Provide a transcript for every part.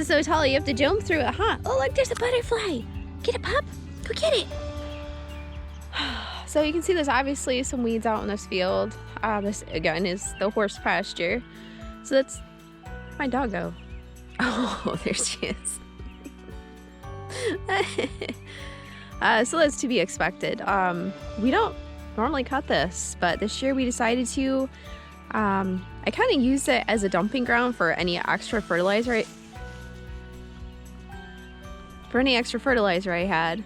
is so tall you have to jump through it, huh? Oh, look, there's a butterfly. Get it, pup. Go get it. So you can see there's obviously some weeds out in this field. This, again, is the horse pasture. So that's my doggo. Oh, there she is. So that's to be expected. We don't normally cut this, but this year we decided to. I kind of used it as a dumping ground for any extra fertilizer I had.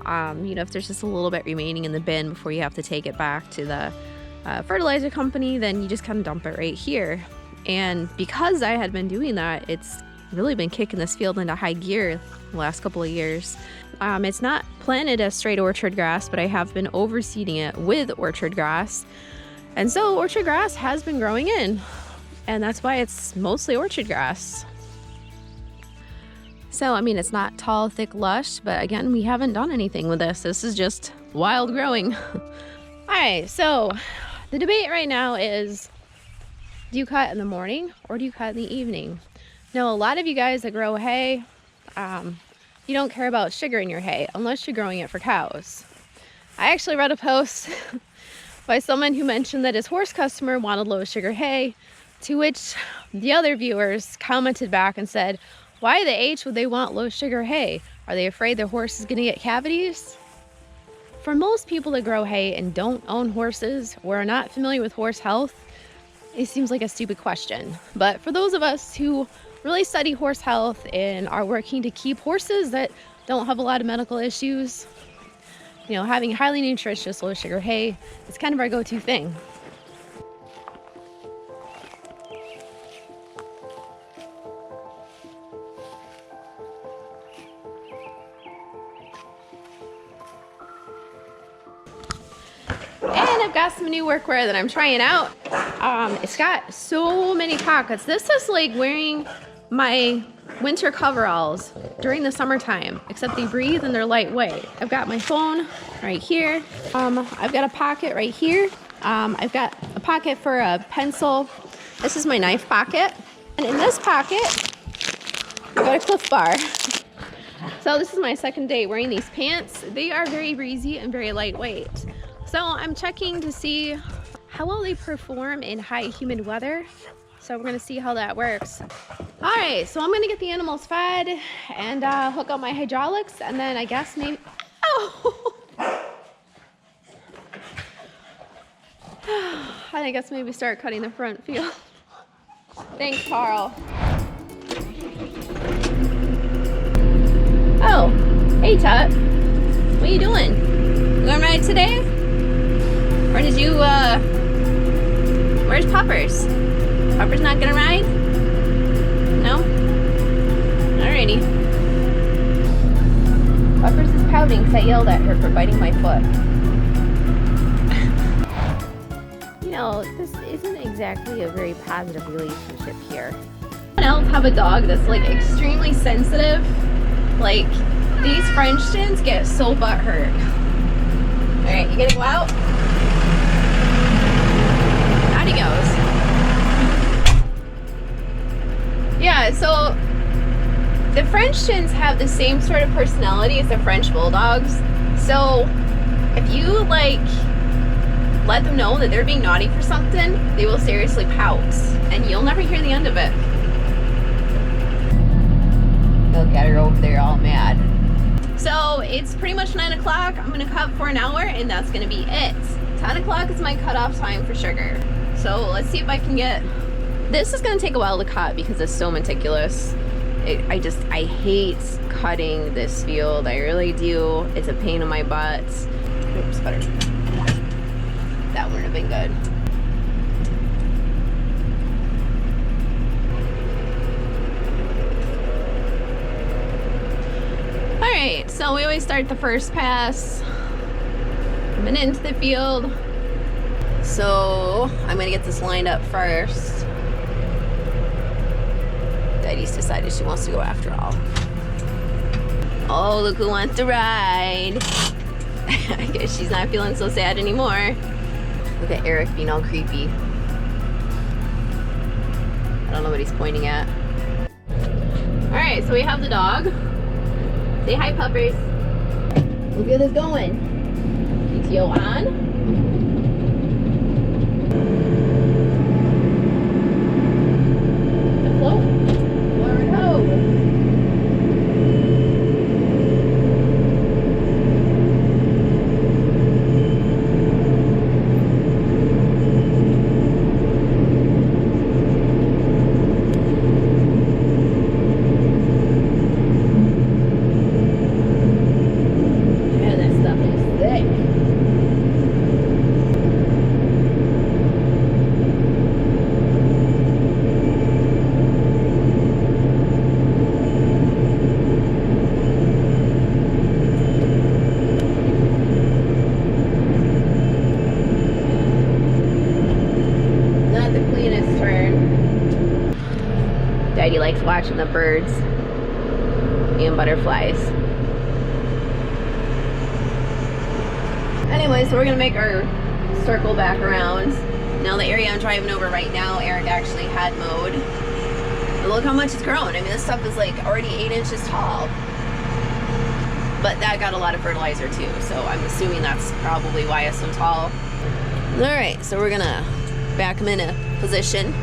You know, if there's just a little bit remaining in the bin before you have to take it back to the fertilizer company, then you just kind of dump it right here. And because I had been doing that, it's really been kicking this field into high gear the last couple of years. It's not planted as straight orchard grass, but I have been overseeding it with orchard grass. And so orchard grass has been growing in, and that's why it's mostly orchard grass. So, I mean, it's not tall, thick, lush, but again, we haven't done anything with this. This is just wild growing. All right, so the debate right now is, do you cut in the morning or do you cut in the evening? Now, a lot of you guys that grow hay, you don't care about sugar in your hay unless you're growing it for cows. I actually read a post by someone who mentioned that his horse customer wanted low sugar hay, to which the other viewers commented back and said, why the H would they want low sugar hay? Are they afraid their horse is gonna get cavities? For most people that grow hay and don't own horses or are not familiar with horse health, it seems like a stupid question. But for those of us who really study horse health and are working to keep horses that don't have a lot of medical issues, you know, having highly nutritious low sugar hay is kind of our go-to thing. And I've got some new workwear that I'm trying out. It's got so many pockets. This is like wearing my winter coveralls during the summertime, except they breathe and they're lightweight. I've got my phone right here. I've got a pocket right here. I've got a pocket for a pencil. This is my knife pocket. And in this pocket, I've got a Cliff Bar. So this is my second day wearing these pants. They are very breezy and very lightweight. So I'm checking to see how well they perform in high humid weather. So we're gonna see how that works. All right, so I'm gonna get the animals fed and hook up my hydraulics, and then I guess maybe, oh! I guess maybe start cutting the front field. Thanks, Carl. Oh, hey Tut, what are you doing? You gonna ride today? Or did you, where's Puppers? Puppers not gonna ride? No? Alrighty. Puppers is pouting because I yelled at her for biting my foot. You know, this isn't exactly a very positive relationship here. Anyone else have a dog that's like extremely sensitive? Like, these Frenchtons get so butthurt. Alright, you gonna go out? Out he goes. Yeah, so the Frenchtons have the same sort of personality as the French Bulldogs. So if you like let them know that they're being naughty for something, they will seriously pout, and you'll never hear the end of it. Look at her over there all mad. So it's pretty much 9 o'clock. I'm gonna cut for an hour and that's gonna be it. 10 o'clock is my cutoff time for sugar. So let's see if I can get, this is gonna take a while to cut because it's so meticulous. I hate cutting this field. I really do. It's a pain in my butt. Oops, better. That wouldn't have been good. Alright, so we always start the first pass. Coming into the field. So I'm gonna get this lined up first. Daddy's decided she wants to go after all. Oh, look who wants to ride. I guess she's not feeling so sad anymore. Look at Eric being all creepy. I don't know what he's pointing at. Alright, so we have the dog. Say hi, puppers. Let's get this going. PTO on. The float. Forward hoe. Daddy likes watching the birds and butterflies. Anyway, so we're gonna make our circle back around. Now the area I'm driving over right now, Eric actually had mowed. But look how much it's grown. I mean, this stuff is like already 8 inches tall. But that got a lot of fertilizer too, so I'm assuming that's probably why it's so tall. All right, so we're gonna back them into position.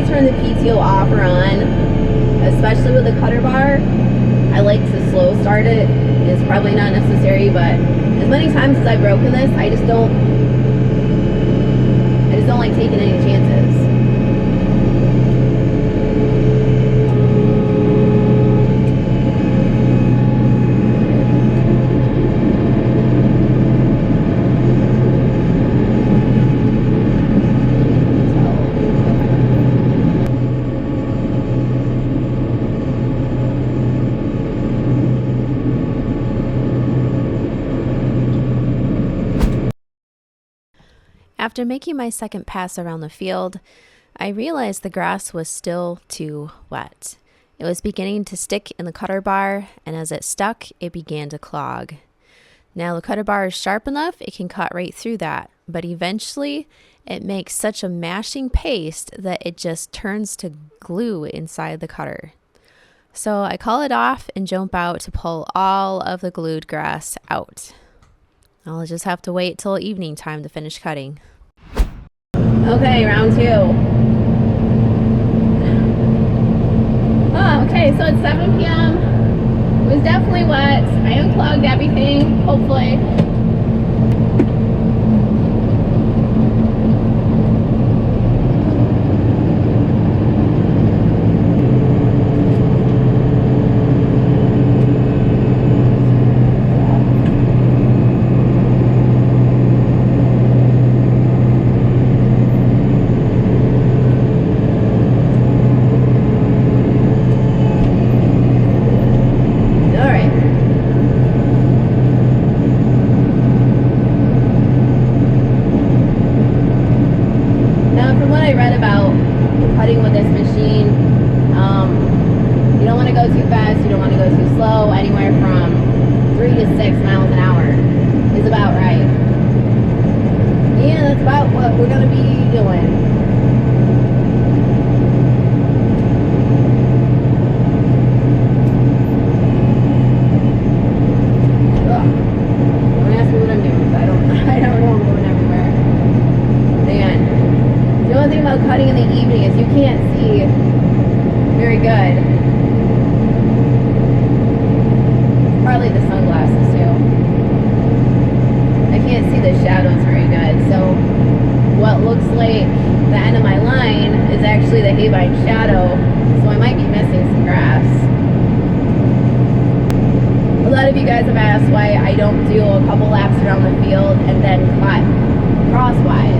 Turn the PTO off or on, especially with the cutter bar. I like to slow start it. It's probably not necessary, but as many times as I've broken this, I just don't like taking any chances. After making my second pass around the field, I realized the grass was still too wet. It was beginning to stick in the cutter bar, and as it stuck, it began to clog. Now the cutter bar is sharp enough, it can cut right through that, but eventually it makes such a mashing paste that it just turns to glue inside the cutter. So I call it off and jump out to pull all of the glued grass out. I'll just have to wait till evening time to finish cutting. Okay, round 2. Oh, okay, so it's 7 p.m. It was definitely wet. I unclogged everything, hopefully. Cutting in the evening is you can't see very good. Probably the sunglasses too. I can't see the shadows very good. So what looks like the end of my line is actually the haybine shadow. So I might be missing some grass. A lot of you guys have asked why I don't do a couple laps around the field and then cut crosswise.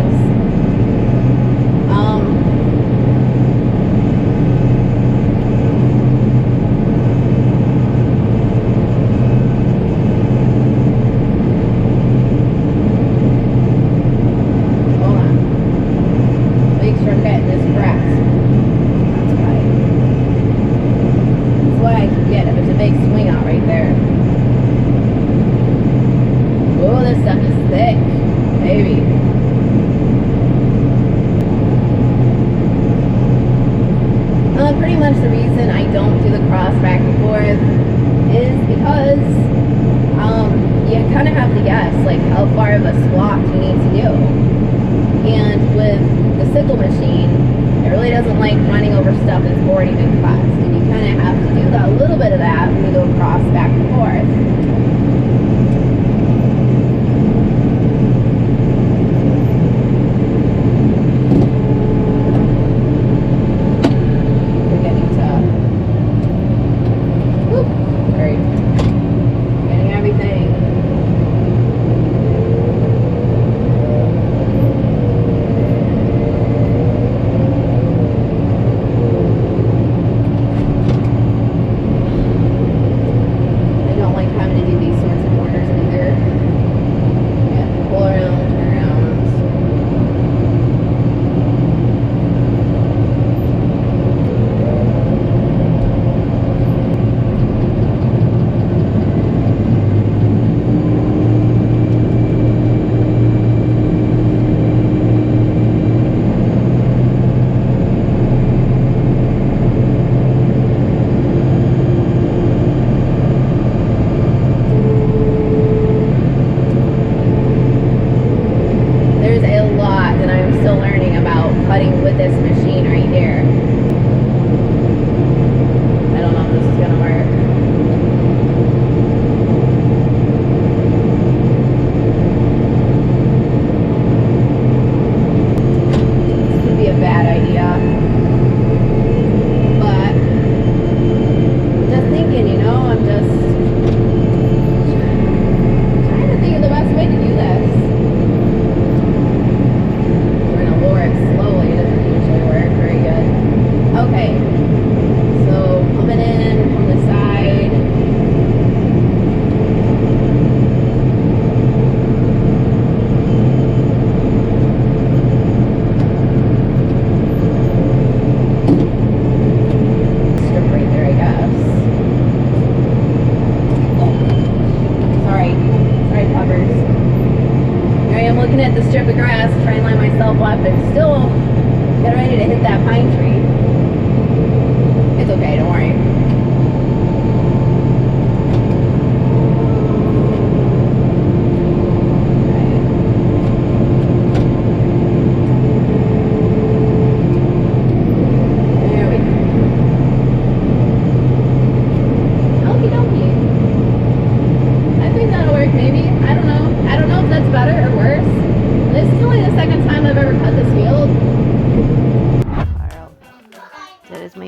that. That's why. That's why I forget it. There's a big swing out right there. Oh, this stuff is thick, baby. Pretty much the reason I don't do the cross back and forth is because you kind of have to guess like how far of a swath you need to do. And with the sickle machine, it really doesn't like running over stuff that's already been cut. And you kind of have to do that, a little bit of that when you go cross back and forth.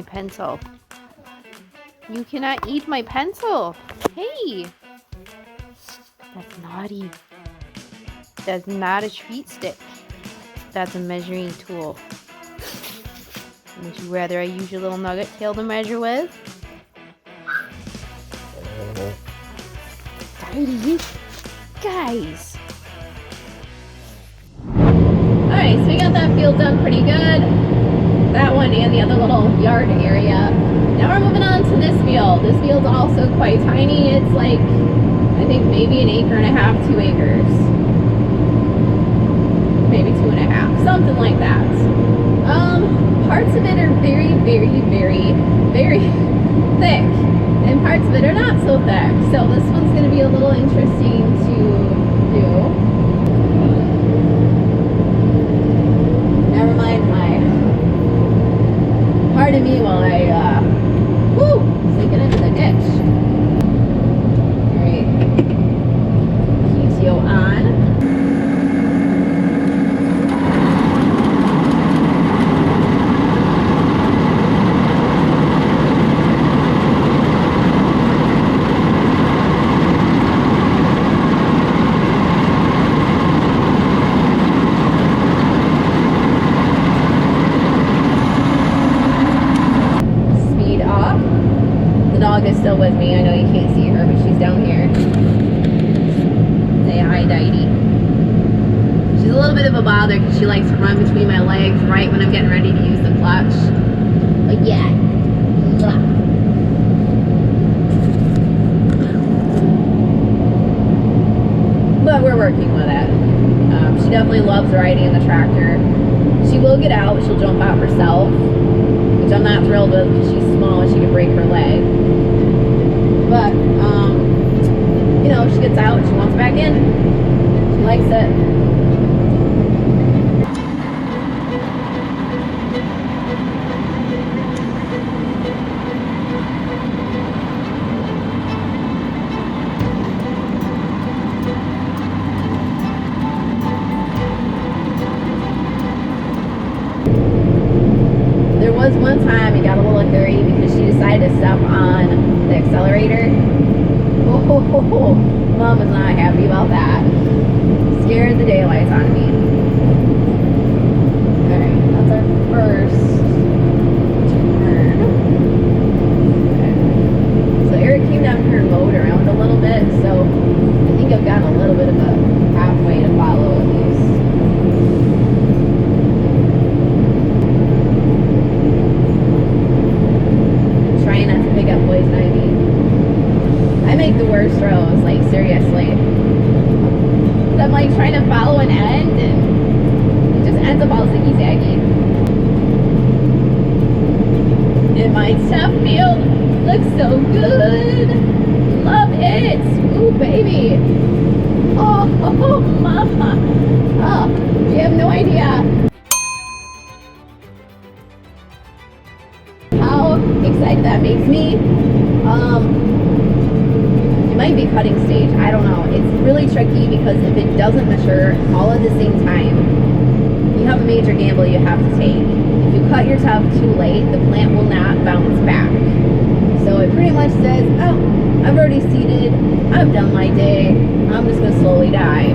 Pencil. You cannot eat my pencil. Hey, that's naughty. That's not a treat stick. That's a measuring tool. Would you rather I use your little nugget tail to measure with? Daddy, guys. Alright, so we got that field done pretty good. That one and the other little yard area. Now we're moving on to this field. This field's also quite tiny. It's like, I think maybe 1.5 acres, 2 acres. Maybe 2.5, something like that. Parts of it are very, very, very, very thick. And parts of it are not so thick. So this one's going to be a little interesting to do. Never mind pardon me while I, sink it into the ditch. Alright. PTO on. Is still with me. I know you can't see her, but she's down here. Say hi, Didey. She's a a little bit of a bother because she likes to run between my legs right when I'm getting ready to use the clutch. But yeah. But we're working with it. She definitely loves riding the tractor. She will get out. She'll jump out herself, which I'm not thrilled with because she's small and she could break her leg. But, you know, she gets out, she wants back in. She likes it. There was one time he got a little hairy because she decided to step on the accelerator. Oh, Mom was not happy about that. Scared the daylights out of me. Alright, that's our first turn. Okay. So Eric came down here and mowed around a little bit, so I think I've got a little bit of a pathway to follow at least. Trying not to pick up poison ivy. I make the worst rows, like seriously. I'm like trying to follow an end and it just ends up all ziggy-zaggy. And my stuff field looks so good. Love it. Ooh, baby. Oh, mama. Oh, you have no idea how excited that makes me. It might be cutting stage, I don't know. It's really tricky because if it doesn't mature all at the same time, you have a major gamble you have to take. If you cut your tub too late, the plant will not bounce back. So it pretty much says, oh, I've already seeded, I've done my day, I'm just gonna slowly die.